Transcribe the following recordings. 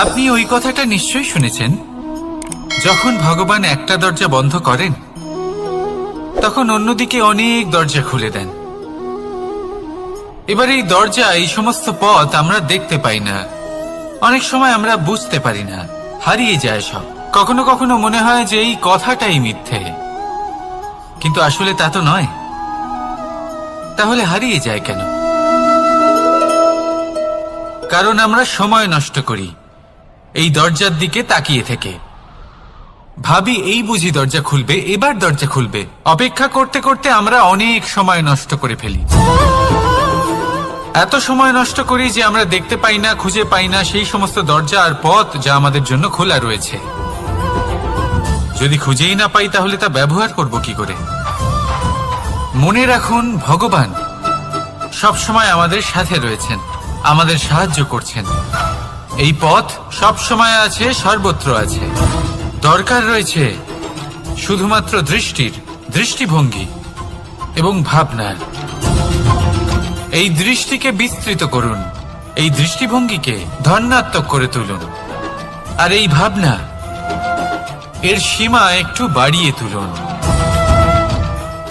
আপনি ওই কথাটা নিশ্চয়ই শুনেছেন, যখন ভগবান একটা দরজা বন্ধ করেন তখন অন্যদিকে অনেক দরজা খুলে দেন। এবার এই দরজা, এই সমস্ত পথ আমরা দেখতে পাই না, অনেক সময় আমরা বুঝতে পারি না, হারিয়ে যায় সব। কখনো কখনো মনে হয় যে এই কথাটাই মিথ্যে, কিন্তু আসলে তা তো নয়। তাহলে হারিয়ে যায় কেন? কারণ আমরা সময় নষ্ট করি এই দরজার দিকে তাকিয়ে থেকে। ভাবি এই বুঝি দরজা খুলবে, এবার দরজা খুলবে। অপেক্ষা করতে করতে আমরা অনেক সময় নষ্ট করে ফেলি। এত সময় নষ্ট করি যে আমরা দেখতে পাই না, খুঁজে পাই না সেই সমস্ত দরজা আর পথ যা আমাদের জন্য খোলা রয়েছে। যদি খুঁজেই না পাই তাহলে তা ব্যবহার করব কি করে? মনে রাখুন, ভগবান সবসময় আমাদের সাথে রয়েছেন, আমাদের সাহায্য করছেন। এই পথ সব সময় আছে, সর্বত্র আছে। দরকার রয়েছে শুধুমাত্র দৃষ্টির, দৃষ্টিভঙ্গি এবং ভাবনার। এই দৃষ্টিকে বিস্তৃত করুন, এই দৃষ্টিভঙ্গিকে ধনাত্মক করে তুলুন, আর এই ভাবনা, এর সীমা একটু বাড়িয়ে তুলুন।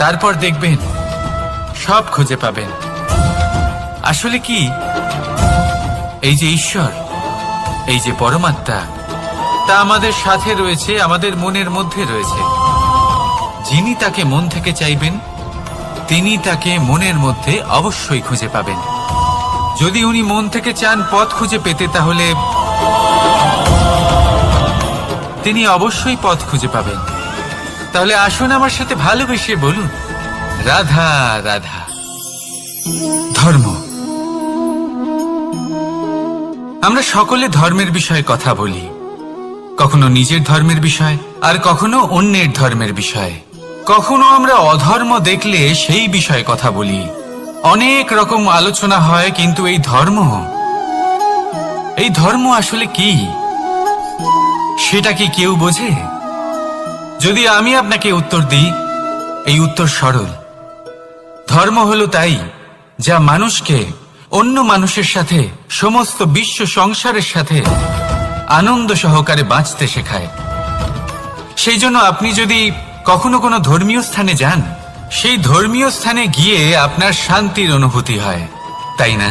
তারপর দেখবেন সব খুঁজে পাবেন। আসলে কি, এই যে ঈশ্বর, এই যে পরমাত্মা, তা আমাদের সাথে রয়েছে, আমাদের মনের মধ্যে রয়েছে। যিনি তাকে মন থেকে চাইবেন তিনি তাকে মনের মধ্যে অবশ্যই খুঁজে পাবেন। যদি উনি মন থেকে চান পথ খুঁজে পেতে, তাহলে তিনি অবশ্যই পথ খুঁজে পাবেন। তাহলে আসুন আমার সাথে ভালোবেসে বলুন, রাধা রাধা। ধর্ম। আমরা সকলে ধর্মের বিষয়ে কথা বলি, কখনো নিজের ধর্মের বিষয়, আর কখনো অন্যের ধর্মের বিষয়। কখনো আমরা অধর্ম দেখলে সেই বিষয়ে কথা বলি। অনেক রকম আলোচনা হয়, কিন্তু এই ধর্ম আসলে কি, সেটা কি কেউ বোঝে? যদি আমি আপনাকে উত্তর দিই, এই উত্তর সরল। ধর্ম হলো তাই যা মানুষকে অন্য মানুষের সাথে, সমস্ত বিশ্ব সংসারের সাথে আনন্দ সহকারে বাঁচতে শেখায়। সেই জন্য আপনি যদি কখনো কোনো ধর্মীয় স্থানে যান, সেই ধর্মীয় স্থানে গিয়ে আপনার শান্তির অনুভূতি হয়, তাই না?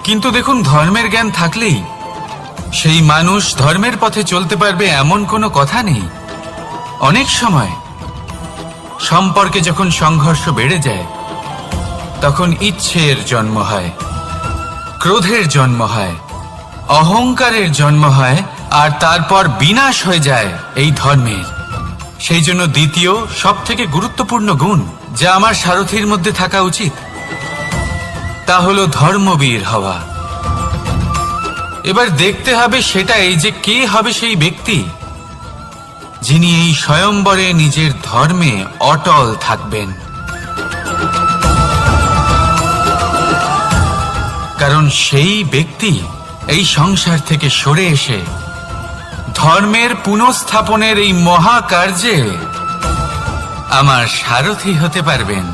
কিন্তু দেখুন, ধর্মের জ্ঞান থাকলেই সেই মানুষ ধর্মের পথে চলতে পারবে এমন কোনো কথা নেই। অনেক সময় সম্পর্কে যখন সংঘর্ষ বেড়ে যায়, তখন ইচ্ছের জন্ম হয়, ক্রোধের জন্ম হয়, অহংকারের জন্ম হয়, আর তারপর বিনাশ হয়ে যায় এই ধর্মের। সেই জন্য দ্বিতীয় সব থেকে গুরুত্বপূর্ণ গুণ যা আমার সারথীর মধ্যে থাকা উচিত, তা হলো ধর্মবীর হওয়া। এবার দেখতে হবে সেটাই যে কে হবে সেই ব্যক্তি যিনি এই স্বয়ম্বরে নিজের ধর্মে অটল থাকবেন। কারণ সেই ব্যক্তি এই সংসার থেকে সরে এসে ধর্মের পুনঃস্থাপনের এই মহাকার্যে আমার সারথি হতে পারবেন।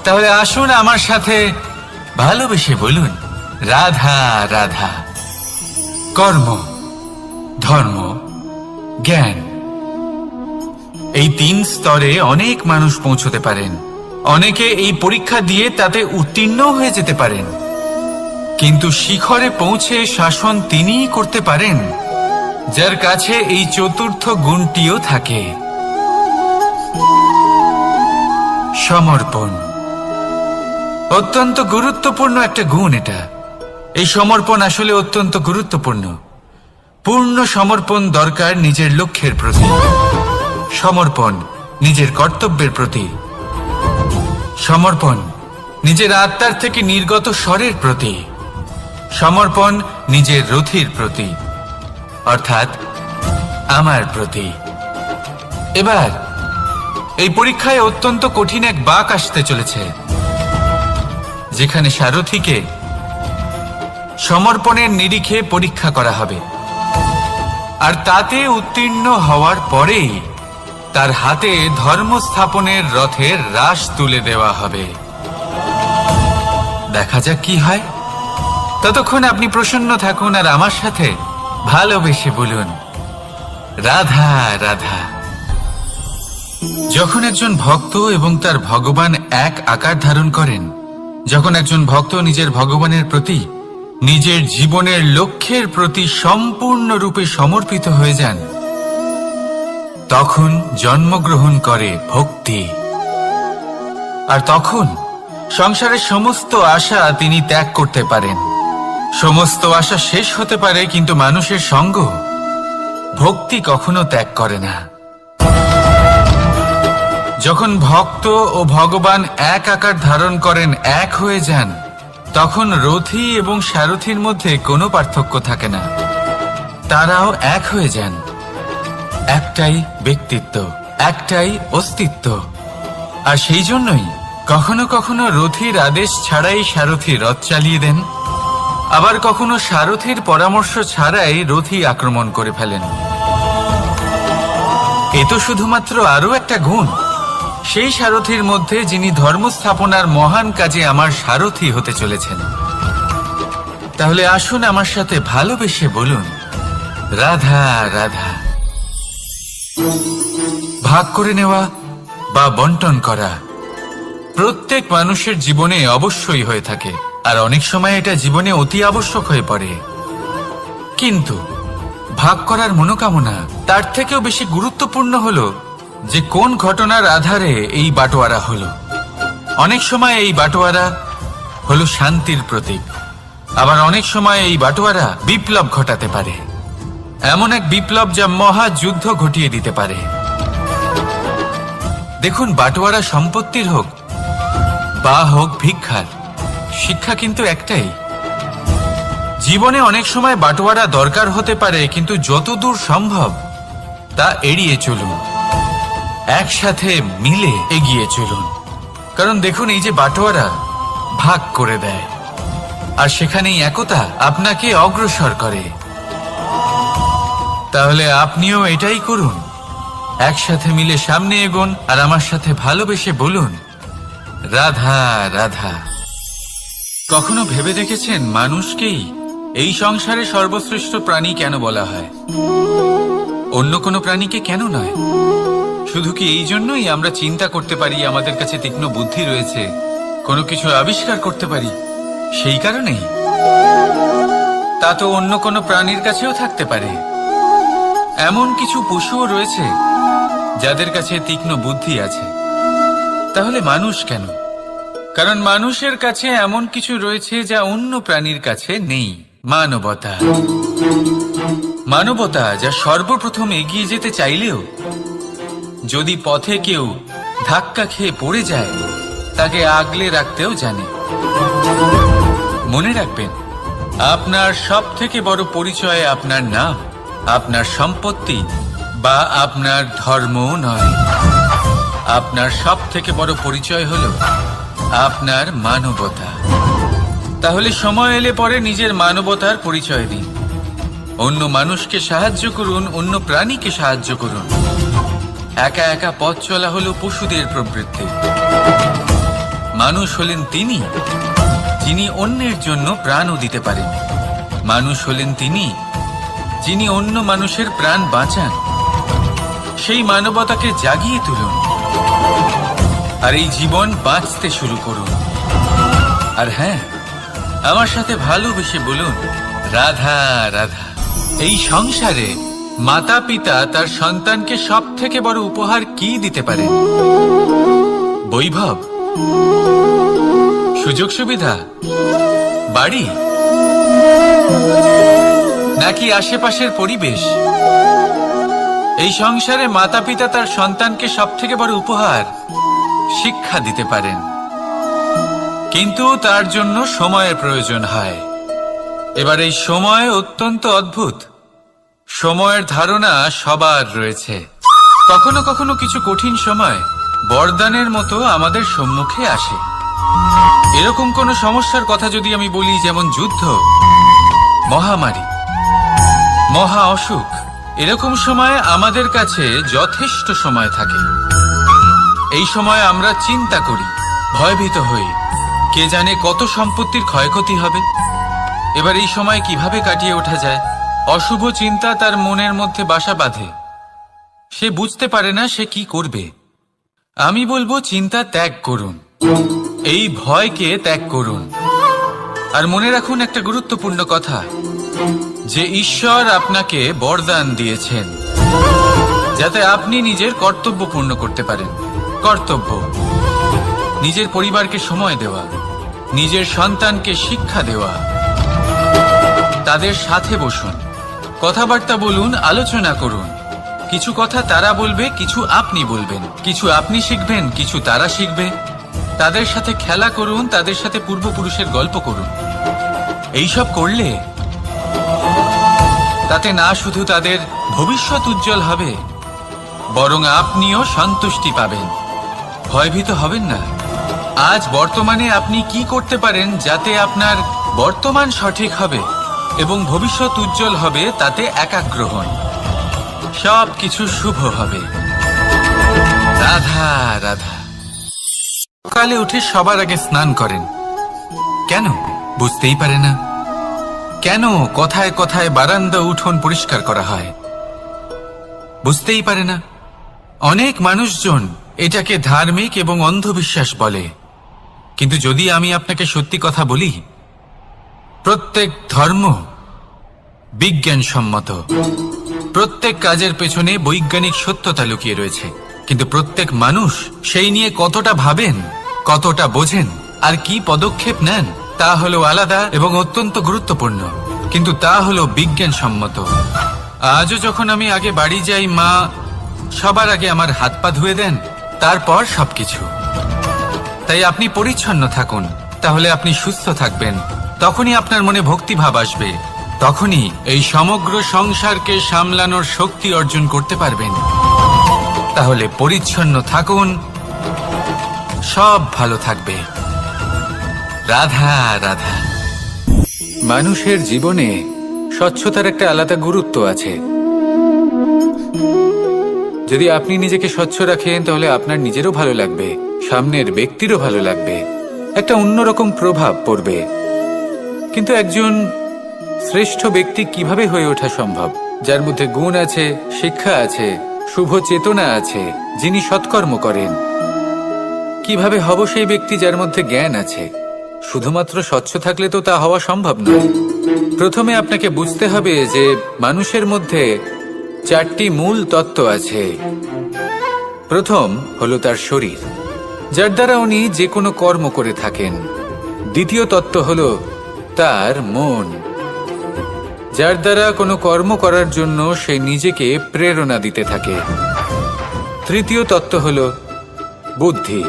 তাহলে আসুন আমার সাথে ভালোবেসে বলুন, রাধা রাধা। কর্ম, ধর্ম, জ্ঞান, এই 3 স্তরে অনেক মানুষ পৌঁছতে পারেন। অনেকে এই পরীক্ষা দিয়ে তাতে উত্তীর্ণ হয়ে যেতে পারেন, কিন্তু শিখরে পৌঁছে শাসন তিনিই করতে পারেন যার কাছে এই চতুর্থ গুণটিও থাকে, সমর্পণ। অত্যন্ত গুরুত্বপূর্ণ একটা গুণ এটা। এই সমর্পণ আসলে অত্যন্ত গুরুত্বপূর্ণ। পূর্ণ সমর্পণ দরকার নিজের লক্ষ্যের প্রতি, সমর্পণ নিজের কর্তব্যের প্রতি, সমর্পণ নিজের আত্মার থেকে নির্গত স্বরের প্রতি, সমর্পণ নিজের রথির প্রতি, অর্থাৎ আমার প্রতি। এবার এই পরীক্ষায় অত্যন্ত কঠিন এক বাঁক আসতে চলেছে, যেখানে সারথীকে সমর্পণের নিরিখে পরীক্ষা করা হবে, আর তাতে উত্তীর্ণ হওয়ার পরেই তার হাতে ধর্ম স্থাপনের রথের রাশ তুলে দেওয়া হবে। দেখা যাক কি হয়। ততক্ষণ আপনি প্রসন্ন থাকুন আর আমার সাথে ভালোবেসে বলুন, রাধা রাধা। যখন একজন ভক্ত এবং তার ভগবান এক আকার ধারণ করেন, যখন একজন ভক্ত নিজের ভগবানের প্রতি, নিজের জীবনের লক্ষ্যের প্রতি সম্পূর্ণরূপে সমর্পিত হয়ে যান, তখন জন্মগ্রহণ করে ভক্তি। আর তখন সংসারের সমস্ত আশা তিনি ত্যাগ করতে পারেন। সমস্ত আশা শেষ হতে পারে, কিন্তু মানুষের সঙ্গ ভক্তি কখনো ত্যাগ করে না। যখন ভক্ত ও ভগবান এক আকার ধারণ করেন, এক হয়ে যান, তখন রথী এবং সারথীর মধ্যে কোনো পার্থক্য থাকে না। তারাও এক হয়ে যান। একটাই ব্যক্তিত্ব, একটাই অস্তিত্ব। আর সেই জন্যই কখনো কখনো রথীর আদেশ ছাড়াই সারথী রথ চালিয়ে দেন, আবার কখনো সারথীর পরামর্শ ছাড়াই রথী আক্রমণ করে ফেলেন। এ তো শুধুমাত্র আরও একটা গুণ সেই সারথীর মধ্যে, যিনি ধর্ম স্থাপনার মহান কাজে আমার সারথী হতে চলেছেন। তাহলে আসুন আমার সাথে ভালোবেসে বলুন, রাধা রাধা। ভাগ করে নেওয়া বা বন্টন করা প্রত্যেক মানুষের জীবনে অবশ্যই হয়ে থাকে, আর অনেক সময় এটা জীবনে অতি আবশ্যক হয়ে পড়ে। কিন্তু ভাগ করার মনোকামনা তার থেকেও বেশি গুরুত্বপূর্ণ হলো যে কোন ঘটনার আধারে এই বাটোয়ারা হলো। অনেক সময় এই বাটোয়ারা হলো শান্তির প্রতীক, আবার অনেক সময় এই বাটোয়ারা বিপ্লব ঘটাতে পারে, এমন এক বিপ্লব যা মহাযুদ্ধ ঘটিয়ে দিতে পারে। দেখুন, বাটোয়ারা সম্পত্তির হোক বা হোক ভিক্ষার, শিক্ষা কিন্তু একটাই। জীবনে অনেক সময় বাটোয়ারা দরকার হতে পারে, কিন্তু যতদূর সম্ভব তা এড়িয়ে চলুন, একসাথে মিলে এগিয়ে চলুন। কারণ দেখুন, এই যে বাটোয়ারা ভাগ করে দেয়, আর সেখানেই একতা আপনাকে অগ্রসর করে। তাহলে আপনিও এটাই করুন, একসাথে মিলে সামনে এগোন, আর আমার সাথে ভালোবেসে বলুন, রাধা রাধা। কখনো ভেবে দেখেছেন মানুষকেই এই সংসারে সর্বশ্রেষ্ঠ প্রাণী কেন বলা হয়? অন্য কোনো প্রাণীকে কেন নয়? শুধু কি এই জন্যই আমরা চিন্তা করতে পারি, আমাদের কাছে তীক্ষ্ণ বুদ্ধি রয়েছে, কোনো কিছু আবিষ্কার করতে পারি, সেই কারণেই? তা তো অন্য কোনো প্রাণীর কাছেও থাকতে পারে। এমন কিছু পশুও রয়েছে যাদের কাছে তীক্ষ্ণ বুদ্ধি আছে। তাহলে মানুষ কেন? কারণ মানুষের কাছে এমন কিছু রয়েছে যা অন্য প্রাণীর কাছে নেই। মানবতা। মানবতা যা সর্বপ্রথম এগিয়ে যেতে চাইলেও যদি পথে কেউ ধাক্কা খেয়ে পড়ে যায়, তাকে আগলে রাখতেও জানে। মনে রাখবেন, আপনার সব থেকে বড় পরিচয় আপনার নাম, আপনার সম্পত্তি বা আপনার ধর্মও নয়। আপনার সব থেকে বড় পরিচয় হলো আপনার মানবতা। তাহলে সময় এলে পরে নিজের মানবতার পরিচয় দিন। অন্য মানুষকে সাহায্য করুন, অন্য প্রাণীকে সাহায্য করুন। একা একা পথ চলা হলো পশুদের প্রবৃত্তি। মানুষ হলেন তিনি যিনি অন্যের জন্য প্রাণও দিতে পারেন। মানুষ হলেন তিনি যিনি অন্য মানুষের প্রাণ বাঁচান। সেই মানবতাকে জাগিয়ে তুলুন, আর এই জীবন বাঁচতে শুরু করুন। আর হ্যাঁ, আমার সাথে ভালোবেসে বলুন, রাধা রাধা। এই সংসারে মাতা পিতা তার সন্তানকে সব থেকে বড় উপহার কি দিতে পারে? বৈভব, সুযোগ সুবিধা, বাড়ি, নাকি আশেপাশের পরিবেশ? এই সংসারে মাতা পিতা তার সন্তানকে সব থেকে বড় উপহার শিক্ষা দিতে পারেন, কিন্তু তার জন্য সময়ের প্রয়োজন হয়। এবার এই সময় অত্যন্ত অদ্ভুত। সময়ের ধারণা সবার রয়েছে। কখনো কখনো কিছু কঠিন সময় বরদানের মতো আমাদের সম্মুখে আসে। এরকম কোন সমস্যার কথা যদি আমি বলি, যেমন যুদ্ধ, মহামারী, মহা অসুখ, এরকম সময় আমাদের কাছে যথেষ্ট সময় থাকে। এই সময় আমরা চিন্তা করি, ভয়ভীত হই, কে জানে কত সম্পত্তির ক্ষয়ক্ষতি হবে, এবার এই সময় কিভাবে কাটিয়ে ওঠা যায়? অশুভ চিন্তা তার মনের মধ্যে বাসা বাঁধে, সে বুঝতে পারে না সে কি করবে। আমি বলবো চিন্তা ত্যাগ করুন, এই ভয়কে ত্যাগ করুন। আর মনে রাখুন একটা গুরুত্বপূর্ণ কথা, যে ঈশ্বর আপনাকে বরদান দিয়েছেন যাতে আপনি নিজের কর্তব্য পূর্ণ করতে পারেন। কর্তব্য, নিজের পরিবারকে সময় দেওয়া, নিজের সন্তানকে শিক্ষা দেওয়া। তাদের সাথে বসুন, কথাবার্তা বলুন, আলোচনা করুন। কিছু কথা তারা বলবে, কিছু আপনি বলবেন, কিছু আপনি শিখবেন, কিছু তারা শিখবে। তাদের সাথে খেলা করুন, তাদের সাথে পূর্বপুরুষের গল্প করুন। এইসব করলে তাতে না শুধু তাদের ভবিষ্যৎ উজ্জ্বল হবে, বরং আপনিও সন্তুষ্টি পাবেন। ভয়ভীত হবেন না। আজ বর্তমানে আপনি কি করতে পারেন যাতে আপনার বর্তমান সঠিক হবে এবং ভবিষ্যৎ উজ্জ্বল হবে, তাতে একাগ্র হন। সব কিছু শুভ হবে। রাধা রাধা। সকালে উঠে সবার আগে স্নান করেন কেন? বুঝতেই পারে না। কেন কথায় কথায় বারান্দা উঠোন পরিষ্কার করা হয়? বুঝতেই পারে না। অনেক মানুষজন এটাকে ধার্মিক এবং অন্ধবিশ্বাস বলে, কিন্তু যদি আমি আপনাকে সত্যি কথা বলি, প্রত্যেক ধর্ম বিজ্ঞানসম্মত। প্রত্যেক কাজের পেছনে বৈজ্ঞানিক সত্যতা লুকিয়ে রয়েছে, কিন্তু প্রত্যেক মানুষ সেই নিয়ে কতটা ভাবেন, কতটা বোঝেন আর কি পদক্ষেপ নেন তা হলো আলাদা এবং অত্যন্ত গুরুত্বপূর্ণ, কিন্তু তা হলো বিজ্ঞানসম্মত। আজও যখন আমি আগে বাড়ি যাই, মা সবার আগে আমার হাত পা ধুয়ে দেন, তারপর সবকিছু। তাই আপনি পরিচ্ছন্ন থাকুন, তাহলে আপনি সুস্থ থাকবেন। তখনই আপনার মনে ভক্তিভাব আসবে, তখনই এই সমগ্র সংসারকে সামলানোর শক্তি অর্জন করতে পারবেন। তাহলে পরিচ্ছন্ন থাকুন, সব ভালো থাকবে। রাধা রাধা। মানুষের জীবনে স্বচ্ছতার একটা আলাদা গুরুত্ব আছে। যদি আপনি নিজেকে স্বচ্ছ রাখেন, তাহলে আপনার নিজেরও ভালো লাগবে, সামনের ব্যক্তিরও ভালো লাগবে, একটা অন্যরকম প্রভাব পড়বে। কিন্তু একজন শ্রেষ্ঠ ব্যক্তি কিভাবে হয়ে ওঠা সম্ভব? যার মধ্যে গুণ আছে, শিক্ষা আছে, শুভ চেতনা আছে, যিনি সৎকর্ম করেন। কিভাবে হব সেই ব্যক্তি যার মধ্যে জ্ঞান আছে? শুধুমাত্র স্বচ্ছ থাকলে তো তা হওয়া সম্ভব নয়। প্রথমে আপনাকে বুঝতে হবে যে মানুষের মধ্যে 4টি মূল তত্ত্ব আছে। প্রথম হলো তার শরীর, যার দ্বারা উনি যে কোনো কর্ম করে থাকেন। দ্বিতীয় তত্ত্ব হলো তার মন, যার দ্বারা কোনো কর্ম করার জন্য সে নিজেকে প্রেরণা দিতে থাকে। তৃতীয় তত্ত্ব হলো বুদ্ধি,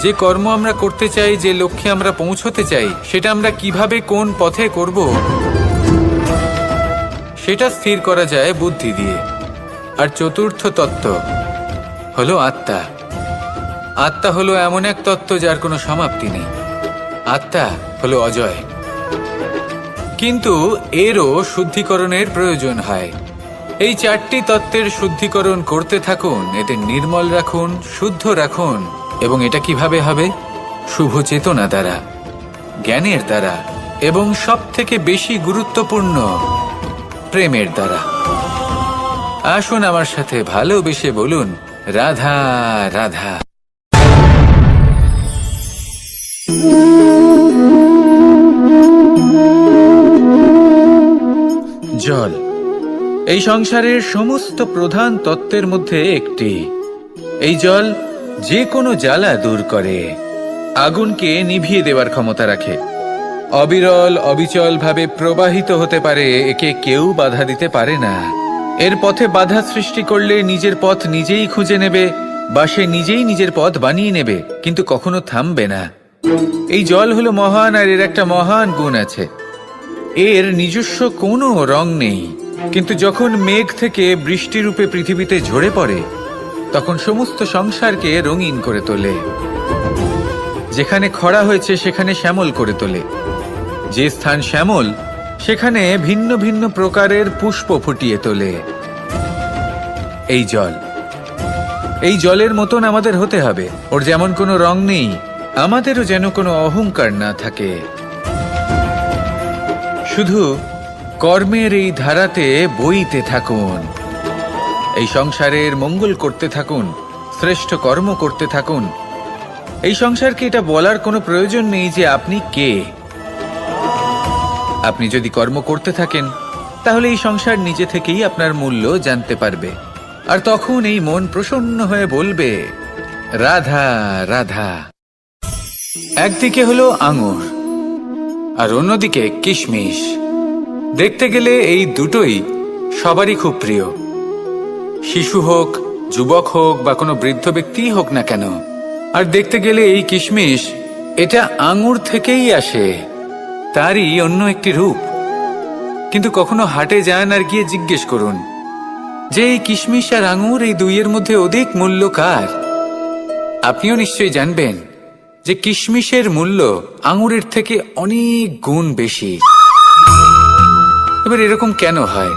যে কর্ম আমরা করতে চাই, যে লক্ষ্যে আমরা পৌঁছতে চাই, সেটা আমরা কিভাবে কোন পথে করব সেটা স্থির করা যায় বুদ্ধি দিয়ে। আর চতুর্থ তত্ত্ব হলো আত্মা। আত্মা হলো এমন এক তত্ত্ব যার কোনো সমাপ্তি নেই। আত্মা হলো অজয়, কিন্তু এরও শুদ্ধিকরণের প্রয়োজন হয়। এই 4টি তত্ত্বের শুদ্ধিকরণ করতে থাকুন, এদের নির্মল রাখুন, শুদ্ধ রাখুন। এবং এটা কিভাবে হবে? শুভ চেতনা দ্বারা, জ্ঞানের দ্বারা, এবং সবথেকে বেশি গুরুত্বপূর্ণ প্রেমের দ্বারা। আসুন আমার সাথে ভালোবেসে বলুন, রাধা রাধা। জল এই সংসারের সমস্ত প্রধান তত্ত্বের মধ্যে একটি। এই জল যে কোনো জ্বালা দূর করে, আগুনকে নিভিয়ে দেওয়ার ক্ষমতা রাখে, অবিরল অবিচল ভাবে প্রবাহিত হতে পারে, একে কেউ বাধা দিতে পারে না। এর পথে বাধা সৃষ্টি করলে নিজের পথ নিজেই খুঁজে নেবে, বা সে নিজেই নিজের পথ বানিয়ে নেবে, কিন্তু কখনো থামবে না। এই জল হলো মহান, আর এর একটা মহান গুণ আছে, এর নিজস্ব কোনো রং নেই। কিন্তু যখন মেঘ থেকে বৃষ্টিরূপে পৃথিবীতে ঝরে পড়ে, তখন সমস্ত সংসারকে রঙিন করে তোলে। যেখানে খরা হয়েছে সেখানে শ্যামল করে তোলে, যে স্থান শ্যামল সেখানে ভিন্ন ভিন্ন প্রকারের পুষ্প ফুটিয়ে তোলে। এই জল, এই জলের মতন আমাদের হতে হবে। ওর যেমন কোনো রং নেই, আমাদেরও যেন কোনো অহংকার না থাকে। শুধু কর্মের এই ধারাতে বইতে থাকুন, এই সংসারের মঙ্গল করতে থাকুন, শ্রেষ্ঠ কর্ম করতে থাকুন। এই সংসারকে এটা বলার কোনো প্রয়োজন নেই যে আপনি কে। আপনি যদি কর্ম করতে থাকেন তাহলে এই সংসার নিজে থেকেই আপনার মূল্য জানতে পারবে, আর তখন এই মন প্রসন্ন হয়ে বলবে রাধা রাধা। একদিকে হলো আঙুর আর অন্যদিকে কিশমিশ। দেখতে গেলে এই দুটোই সবারই খুব প্রিয়, শিশু হোক, যুবক হোক বা কোনো বৃদ্ধ ব্যক্তিই হোক না কেন। আর দেখতে গেলে এই কিশমিশ এটা আঙুর থেকেই আসে, তারই অন্য একটি রূপ। কিন্তু কখনো হাটে যান আর গিয়ে জিজ্ঞেস করুন যে এই কিশমিশ আর আঙুর এই দুইয়ের মধ্যে অধিক মূল্য কার। আপনিও নিশ্চয়ই জানবেন যে কিশমিশের মূল্য আঙুরের থেকে অনেক গুণ বেশি। এবার এরকম কেন হয়?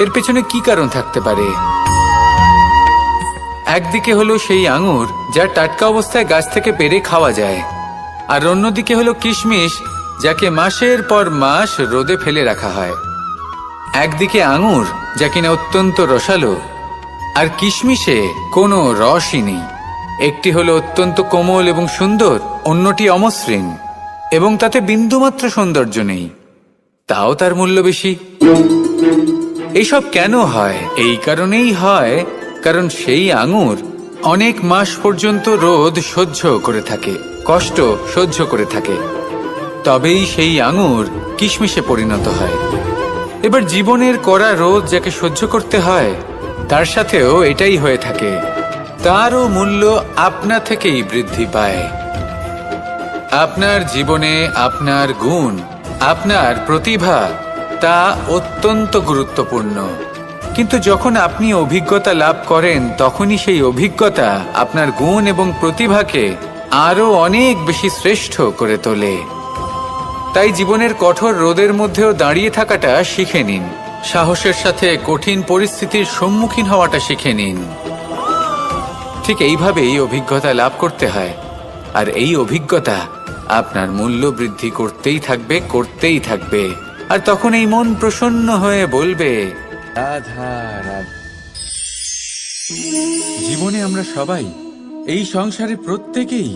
এর পেছনে কি কারণ থাকতে পারে? একদিকে হলো সেই আঙুর যা টাটকা অবস্থায় গাছ থেকে পেড়ে খাওয়া যায়, আর অন্যদিকে হলো কিশমিশ যাকে মাসের পর মাস রোদে ফেলে রাখা হয়। একদিকে আঙুর যা কিনা অত্যন্ত রসালো, আর কিশমিশে কোনো রসই নেই। একটি হলো অত্যন্ত কোমল এবং সুন্দর, অন্যটি অমসৃণ এবং তাতে বিন্দুমাত্র সৌন্দর্য নেই, তাও তার মূল্য বেশি। এইসব কেন হয়? এই কারণেই হয় কারণ সেই আঙুর অনেক মাস পর্যন্ত রোদ সহ্য করে থাকে, কষ্ট সহ্য করে থাকে, তবেই সেই আঙুর কিশমিশে পরিণত হয়। এবার জীবনের কড়া রোদ যাকে সহ্য করতে হয় তার সাথেও এটাই হয়ে থাকে, তারও মূল্য আপনা থেকেই বৃদ্ধি পায়। আপনার জীবনে আপনার গুণ, আপনার প্রতিভা তা অত্যন্ত গুরুত্বপূর্ণ, কিন্তু যখন আপনি অভিজ্ঞতা লাভ করেন তখনই সেই অভিজ্ঞতা আপনার গুণ এবং প্রতিভাকে আরো অনেক বেশি শ্রেষ্ঠ করে তোলে। তাই জীবনের কঠোর রোদের মধ্যেও দাঁড়িয়ে থাকাটা শিখে নিন, সাহসের সাথে কঠিন পরিস্থিতির সম্মুখীন হওয়াটা শিখে নিন। ঠিক এইভাবেই অভিজ্ঞতা লাভ করতে হয়, আর এই অভিজ্ঞতা আপনার মূল্য বৃদ্ধি করতেই থাকবে, করতেই থাকবে। আর তখন এই মন প্রসন্ন হয়ে বলবে রাধা রাধা। জীবনে আমরা সবাই, এই সংসারে প্রত্যেকেই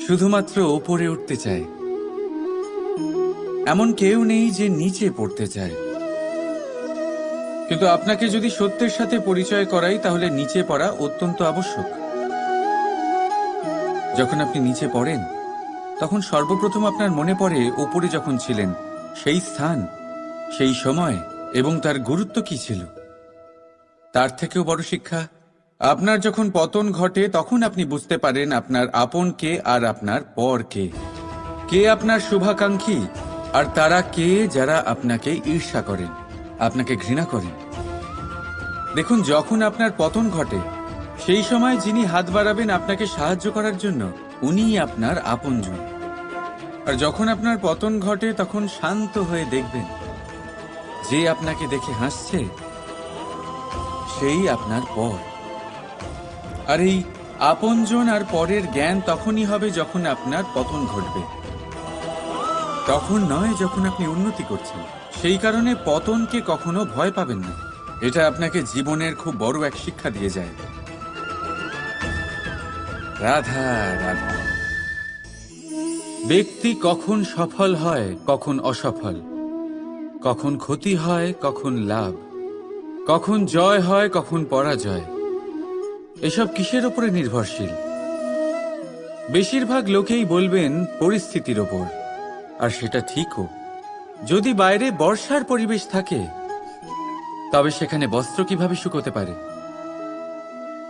শুধুমাত্র ওপরে উঠতে চায়, এমন কেউ নেই যে নিচে পড়তে চায়। কিন্তু আপনাকে যদি সত্যের সাথে পরিচয় করাই তাহলে নিচে পড়া অত্যন্ত আবশ্যক। যখন আপনি নিচে পড়েন তখন সর্বপ্রথম আপনার মনে পড়ে ওপরে যখন ছিলেন সেই স্থান, সেই সময় এবং তার গুরুত্ব কি ছিল। তার থেকেও বড় শিক্ষা, আপনার যখন পতন ঘটে তখন আপনি বুঝতে পারেন আপনার আপন কে আর আপনার পর কে। কে আপনার শুভাকাঙ্ক্ষী আর তারা কে যারা আপনাকে ঈর্ষা করেন, আপনাকে ঘৃণা করেন। দেখুন, যখন আপনার পতন ঘটে সেই সময় যিনি হাত বাড়াবেন আপনাকে সাহায্য করার জন্য উনিই আপনার আপনজন। আর যখন আপনার পতন ঘটে তখন শান্ত হয়ে দেখবেন যে আপনাকে দেখে হাসছে সেই আপনার পর। আর এই আপনজন আর পরের জ্ঞান তখনই হবে যখন আপনার পতন ঘটবে, তখন নয় যখন আপনি উন্নতি করছেন। সেই কারণে পতনকে কখনো ভয় পাবেন না, এটা আপনাকে জীবনের খুব বড় এক শিক্ষা দিয়ে যায়। রাধা রাধা। ব্যক্তি কখন সফল হয়, কখন অসফল, কখন ক্ষতি হয়, কখন লাভ, কখন জয় হয়, কখন পরাজয়, এসব কিসের উপরে নির্ভরশীল? বেশিরভাগ লোকেই বলবেন পরিস্থিতির ওপর, আর সেটা ঠিকও। যদি বাইরে বর্ষার পরিবেশ থাকে তবে সেখানে বস্ত্র কিভাবে শুকোতে পারে?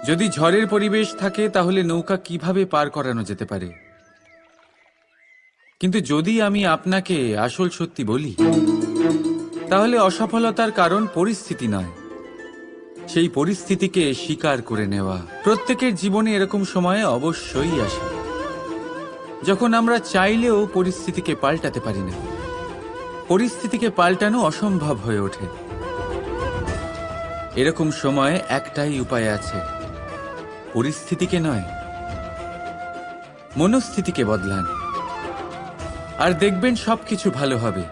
যদি ঝড়ের পরিবেশ থাকে তাহলে নৌকা কিভাবে পার করানো যেতে পারে? কিন্তু যদি আমি আপনাকে আসল সত্যি বলি, তাহলে অসফলতার কারণ পরিস্থিতি নয়, সেই পরিস্থিতিকে স্বীকার করে নেওয়া। প্রত্যেকের জীবনে এরকম সময়ে অবশ্যই আসে যখন আমরা চাইলেও পরিস্থিতিকে পাল্টাতে পারি না, পরিস্থিতিকে পাল্টানো অসম্ভব হয়ে ওঠে। এরকম সময়ে একটাই উপায় আছে, পরিস্থিতিকে নয়, মনস্থিতিকে বদলান। আর দেখবেন সবকিছু ভালো হবে।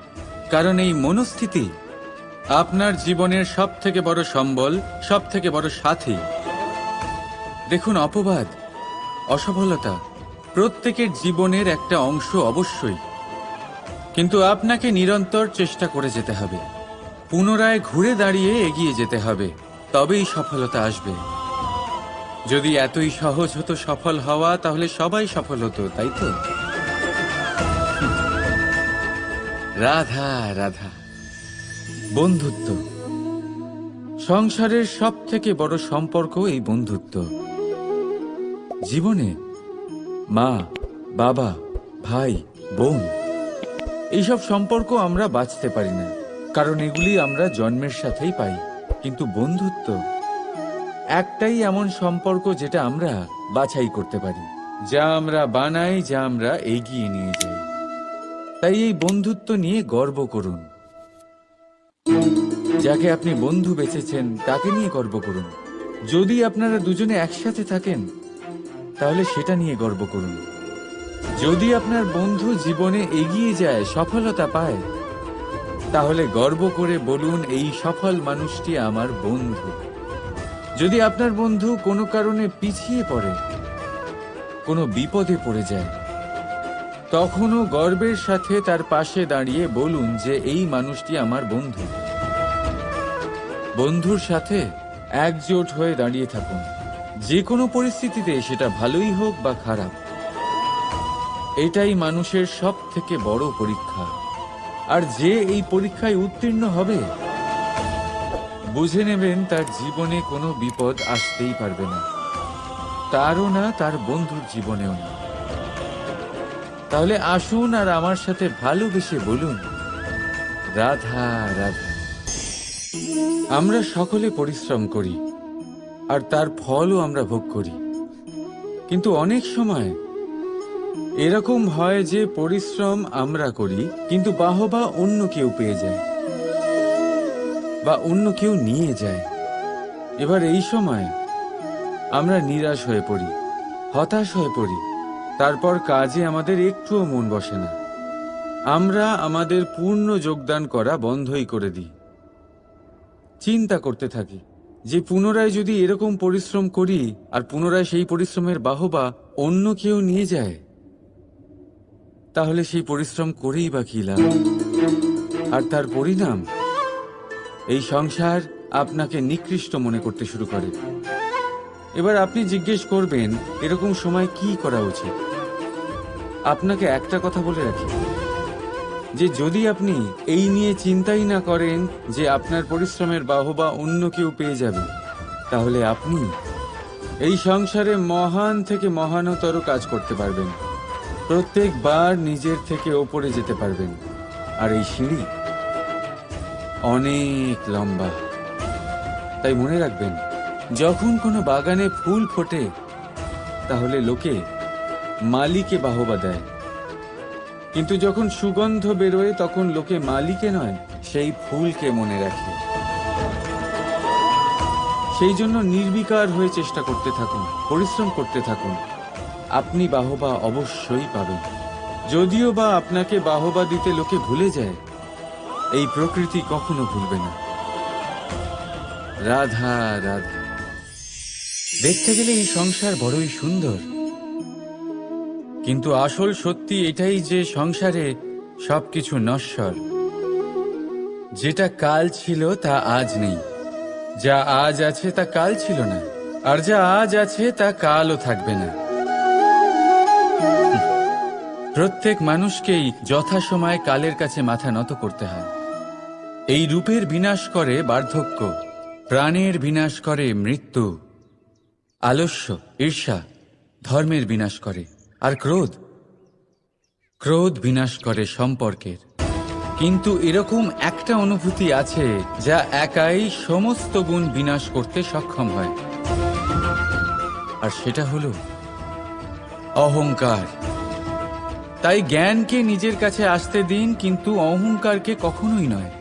কারণ এই মনস্থিতি আপনার জীবনের সব থেকে বড় সম্বল, সব থেকে বড় সাথী। দেখুন, অপবাদ, অসফলতা প্রত্যেকের জীবনের একটা অংশ অবশ্যই, কিন্তু আপনাকে নিরন্তর চেষ্টা করে যেতে হবে, পুনরায় ঘুরে দাঁড়িয়ে এগিয়ে যেতে হবে, তবেই সফলতা আসবে। যদি এতই সহজ হতো সফল হওয়া, তাহলে সবাই সফল হতো, তাই তো? রাধা রাধা। বন্ধুত্ব, সংসারের সব থেকে বড় সম্পর্ক এই বন্ধুত্ব। জীবনে মা, বাবা, ভাই, বোন, এইসব সম্পর্ক আমরা বাঁচতে পারি না, কারণ এগুলি আমরা জন্মের সাথেই পাই। কিন্তু বন্ধুত্ব একটাই এমন সম্পর্ক যেটা আমরা বাছাই করতে পারি, যা আমরা বানাই, যা আমরা এগিয়ে নিয়ে যাই। তাই এই বন্ধুত্ব নিয়ে গর্ব করুন। যাকে আপনি বন্ধু বেছেছেন তাকে নিয়ে গর্ব করুন। যদি আপনারা দুজনে একসাথে থাকেন তাহলে সেটা নিয়ে গর্ব করুন। যদি আপনার বন্ধু জীবনে এগিয়ে যায়, সফলতা পায়, তাহলে গর্ব করে বলুন, এই সফল মানুষটি আমার বন্ধু। যদি আপনার বন্ধু কোনো কারণে পিছিয়ে পড়ে, কোনো বিপদে পড়ে যায়, তখনও গর্বের সাথে তার পাশে দাঁড়িয়ে বলুন যে এই মানুষটি আমার বন্ধু। বন্ধুর সাথে একজোট হয়ে দাঁড়িয়ে থাকুন, যে কোনো পরিস্থিতিতে, সেটা ভালোই হোক বা খারাপ। এটাই মানুষের সব থেকে বড় পরীক্ষা। আর যে এই পরীক্ষায় উত্তীর্ণ হবে, বুঝে নেবেন তার জীবনে কোনো বিপদ আসতেই পারবে না, তারও না, তার বন্ধুর জীবনেও না। তাহলে আসুন আর আমার সাথে ভালোবেসে বলুন, রাধা রাধা। আমরা সকলে পরিশ্রম করি আর তার ফলও আমরা ভোগ করি, কিন্তু অনেক সময় এরকম হয় যে পরিশ্রম আমরা করি, কিন্তু বাহবা অন্য কেউ পেয়ে যায় বা অন্য কেউ নিয়ে যায়। এবার এই সময় আমরা নিরাশ হয়ে পড়ি, হতাশ হয়ে পড়ি, তারপর কাজে আমাদের একটুও মন বসে না। আমরা আমাদের পূর্ণ যোগদান করা বন্ধই করে দিই। চিন্তা করতে থাকি যে পুনরায় যদি এরকম পরিশ্রম করি আর পুনরায় সেই পরিশ্রমের বাহবা অন্য কেউ নিয়ে যায়, তাহলে সেই পরিশ্রম করেই বা কি লাভ? আর তার পরিণাম, এই সংসার আপনাকে নিকৃষ্ট মনে করতে শুরু করে। এবার আপনি জিজ্ঞেস করবেন, এরকম সময় কি করা উচিত? আপনাকে একটা কথা বলে রাখি, যে যদি আপনি এই নিয়ে চিন্তাই না করেন যে আপনার পরিশ্রমের বাহবা অন্য কেউ পেয়ে যাবে, তাহলে আপনি এই সংসারে মহান থেকে মহানতর কাজ করতে পারবেন, প্রত্যেকবার নিজের থেকে ওপরে যেতে পারবেন। আর এই সিঁড়ি অনেক লম্বা। তাই মনে রাখবেন, যখন কোনো বাগানে ফুল ফোটে, তাহলে লোকে মালিকে বাহবা দেয়, কিন্তু যখন সুগন্ধ বেরোয়, তখন লোকে মালিকে নয়, সেই ফুলকে মনে রাখে। সেই জন্য নির্বিকার হয়ে চেষ্টা করতে থাকুন, পরিশ্রম করতে থাকুন, আপনি বাহবা অবশ্যই পাবেন। যদিও বা আপনাকে বাহবা দিতে লোকে ভুলে যায়, এই প্রকৃতি কখনো ভুলবে না। রাধা রাধা। দেখতে গেলে এই সংসার বড়ই সুন্দর, কিন্তু আসল সত্যি এটাই যে সংসারে সবকিছু নশ্বর। যেটা কাল ছিল তা আজ নেই, যা আজ আছে তা কাল ছিল না, আর যা আজ আছে তা কালও থাকবে না। প্রত্যেক মানুষকেই যথাসময়ে কালের কাছে মাথা নত করতে হয়। এই রূপের বিনাশ করে বার্ধক্য, প্রাণের বিনাশ করে মৃত্যু, আলস্য, ঈর্ষা ধর্মের বিনাশ করে, আর ক্রোধ বিনাশ করে সম্পর্কের। কিন্তু এরকম একটা অনুভূতি আছে যা একাই সমস্ত গুণ বিনাশ করতে সক্ষম হয়, আর সেটা হলো অহংকার। তাই জ্ঞানকে নিজের কাছে আসতে দিন, কিন্তু অহংকারকে কখনোই নয়।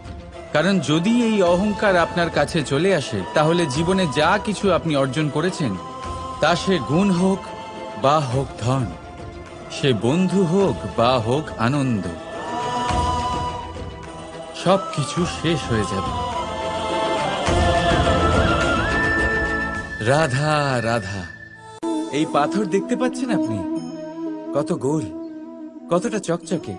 কারণ যদি এই অহংকার আপনার কাছে চলে আসে, তাহলে জীবনে যা কিছু আপনি অর্জন করেছেন, তা সে গুণ হোক বা হোক ধন, সে বন্ধু হোক বা হোক আনন্দ, সবকিছু শেষ হয়ে যাবে। রাধা রাধা। এই পাথর দেখতে পাচ্ছেন আপনি? কত গোল, কতটা চকচকে।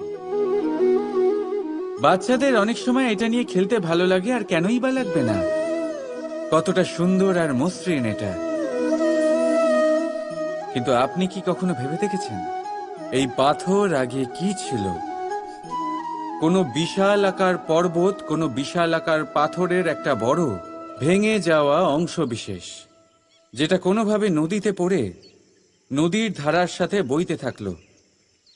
বাচ্চাদের অনেক সময় এটা নিয়ে খেলতে ভালো লাগে, আর কেনই বা লাগবে না? কতটা সুন্দর আর মসৃণ এটা। কিন্তু আপনি কি কখনো ভেবে দেখেছেন এই পাথর আগে কি ছিল? কোনো বিশাল আকার পর্বত, কোনো বিশাল আকার পাথরের একটা বড় ভেঙে যাওয়া অংশ বিশেষ, যেটা কোনোভাবে নদীতে পড়ে নদীর ধারার সাথে বইতে থাকলো।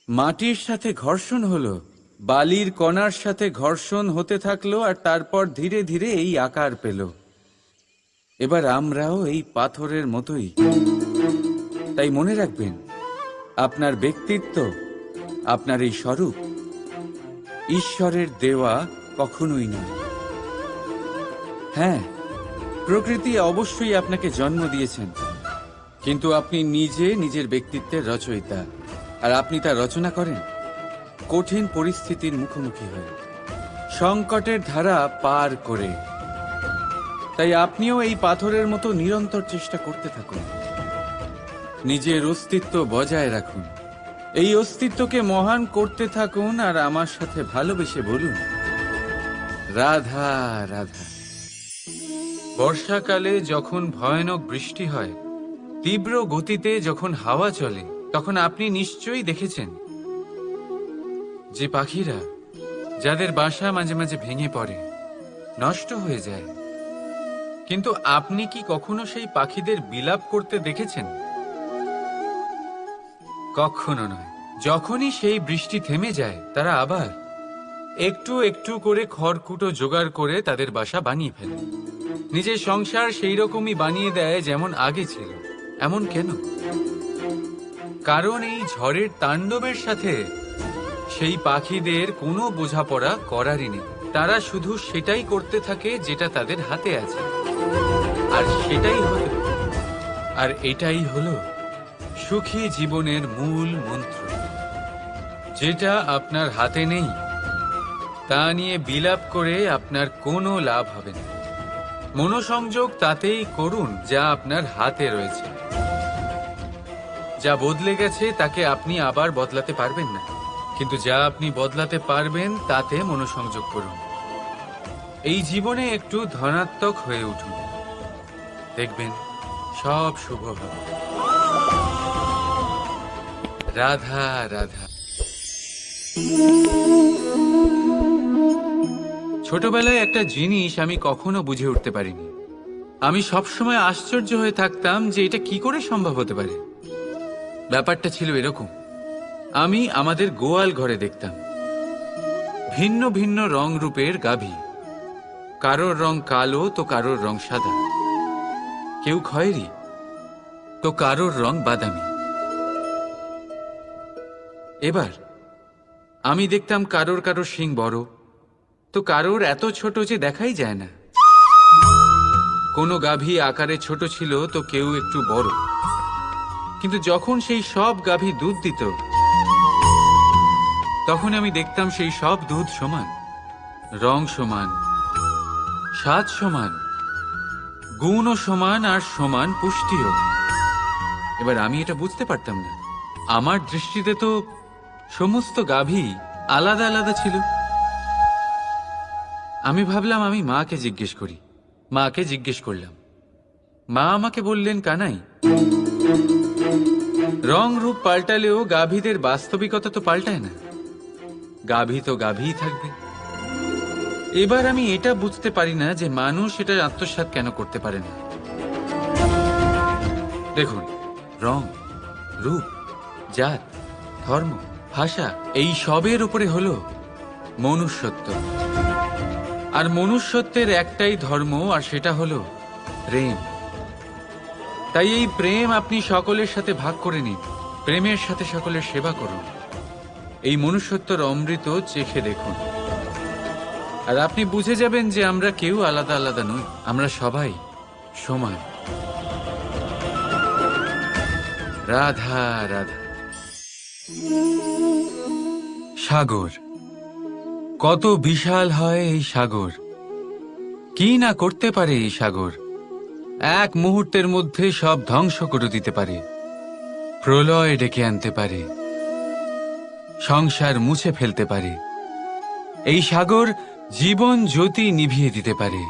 মাটির সাথে ঘর্ষণ হলো, বালির কণার সাথে ঘর্ষণ হতে থাকলো, আর তারপর ধীরে ধীরে এই আকার পেল। এবার আমরাও এই পাথরের মতোই। তাই মনে রাখবেন, আপনার ব্যক্তিত্ব, আপনার এই স্বরূপ ঈশ্বরের দেওয়া কখনোই নয়। হ্যাঁ, প্রকৃতি অবশ্যই আপনাকে জন্ম দিয়েছেন, কিন্তু আপনি নিজে নিজের ব্যক্তিত্বের রচয়িতা। আর আপনি তা রচনা করেন কঠিন পরিস্থিতির মুখোমুখি হয়ে, সংকটের ধারা পার করে। তাই আপনিও এই পাথরের মতো নিরন্তর চেষ্টা করতে থাকুন। নিজের অস্তিত্ব বজায় রাখুন, এই অস্তিত্বকে মহান করতে থাকুন, আর আমার সাথে ভালোবেসে বলুন, রাধা রাধা। বর্ষাকালে যখন ভয়ানক বৃষ্টি হয়, তীব্র গতিতে যখন হাওয়া চলে, তখন আপনি নিশ্চয়ই দেখেছেন যে পাখিরা, যাদের বাসা মাঝে মাঝে ভেঙে পড়ে, নষ্ট হয়ে যায়। কিন্তু আপনি কি কখনো সেই পাখিদের বিলাপ করতে দেখেছেন? কখনো নয়। যখনই সেই বৃষ্টি থেমে যায়, তারা আবার একটু একটু করে খড়কুটো জোগাড় করে তাদের বাসা বানিয়ে ফেলে। নিজের সংসার সেই রকমই বানিয়ে দেয় যেমন আগে ছিল। এমন কেন? কারণ এই ঝড়ের তাণ্ডবের সাথে সেই পাখিদের কোনো বোঝাপড়া করারই নেই। তারা শুধু সেটাই করতে থাকে যেটা তাদের হাতে আছে, আর এটাই হলো সুখী জীবনের মূল মন্ত্র। যেটা আপনার হাতে নেই, তা নিয়ে বিলাপ করে আপনার কোনো লাভ হবে না। মনোসংযোগ তাতেই করুন যা আপনার হাতে রয়েছে। যা বদলে গেছে তাকে আপনি আবার বদলাতে পারবেন না, কিন্তু যা আপনি বদলাতে পারবেন তাতে মনোসংযোগ করুন। এই জীবনে একটু ধনাত্মক হয়ে উঠুন, দেখবেন সব শুভ হবে। রাধা রাধা। ছোটবেলায় একটা জিনিস আমি কখনো বুঝে উঠতে পারিনি। আমি সবসময় আশ্চর্য হয়ে থাকতাম যে এটা কি করে সম্ভব হতে পারে। ব্যাপারটা ছিল এরকম, আমি আমাদের গোয়াল ঘরে দেখতাম ভিন্ন ভিন্ন রং রূপের গাভী। কারোর রং কালো তো কারোর রং সাদা, কেউ খয়েরি তো কারোর রং বাদামি। এবার আমি দেখতাম কারোর কারোর শিং বড় তো কারোর এত ছোট যে দেখাই যায় না। কোনো গাভী আকারে ছোট ছিল তো কেউ একটু বড়। কিন্তু যখন সেই সব গাভী দুধ দিত, তখন আমি দেখতাম সেই সব দুধ সমান, রং সমান, স্বাদ সমান, গুণও সমান, আর সমান পুষ্টিও। এবার আমি এটা বুঝতে পারতাম না। আমার দৃষ্টিতে তো সমস্ত গাভী আলাদা আলাদা ছিল। আমি ভাবলাম আমি মাকে জিজ্ঞেস করি। মাকে জিজ্ঞেস করলাম। মা আমাকে বললেন, কানাই, রং রূপ পাল্টালেও গাভীদের বাস্তবিকতা তো পাল্টায় না। গাভী তো গাভীই থাকবে। এবার আমি এটা বুঝতে পারি না যে মানুষ এটা আত্মসাৎ কেন করতে পারে না। দেখুন, রং, রূপ, জাত, ধর্ম, ভাষা, এই সবের উপরে হলো মনুষ্যত্ব। আর মনুষ্যত্বের একটাই ধর্ম, আর সেটা হলো প্রেম। তাই এই প্রেম আপনি সকলের সাথে ভাগ করে নিন, প্রেমের সাথে সকলের সেবা করুন। এই মনুষ্যত্বর অমৃত চেখে দেখুন, আর আপনি বুঝে যাবেন যে আমরা কেউ আলাদা আলাদা নই, আমরা সবাই সমান। রাধা রাধা। সাগর, কত বিশাল হয় এই সাগর! কি না করতে পারে এই সাগর! এক মুহূর্তের মধ্যে সব ধ্বংস করে দিতে পারে, প্রলয় ডেকে আনতে পারে, সংসার মুছে ফেলতে পারে। এই সাগর জীবন জ্যোতি নিভিয়ে দিতে পারে।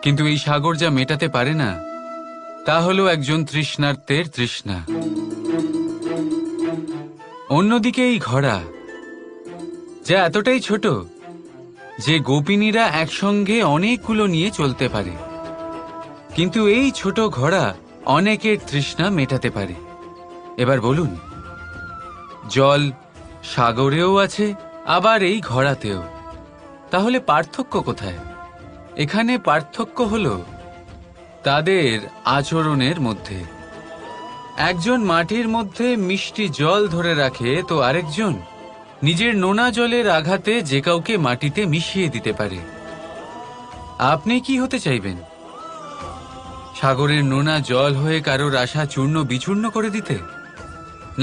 কিন্তু এই সাগর যা মেটাতে পারে না, তা হলো একজন তৃষ্ণার্তের তৃষ্ণা। অন্যদিকে এই ঘোড়া, যা এতটাই ছোট যে গোপিনীরা একসঙ্গে অনেকগুলো নিয়ে চলতে পারে, কিন্তু এই ছোট ঘোড়া অনেকের তৃষ্ণা মেটাতে পারে। এবার বলুন, জল সাগরেও আছে, আবার এই ঘোড়াতেও। তাহলে পার্থক্য কোথায়? এখানে পার্থক্য হলো তাদের আচরণের মধ্যে। একজন মাটির মধ্যে মিষ্টি জল ধরে রাখে, তো আরেকজন নিজের নোনা জলের আঘাতে যে কাউকে মাটিতে মিশিয়ে দিতে পারে। আপনি কি হতে চাইবেন? সাগরের নোনা জল হয়ে কারোর আশা চূর্ণ বিচূর্ণ করে দিতে,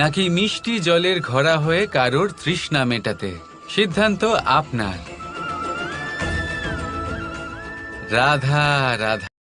নাকি মিষ্টি জলের ঘোড়া হয়ে কারোর তৃষ্ণা মেটাতে? সিদ্ধান্ত আপনার। রাধা রাধা।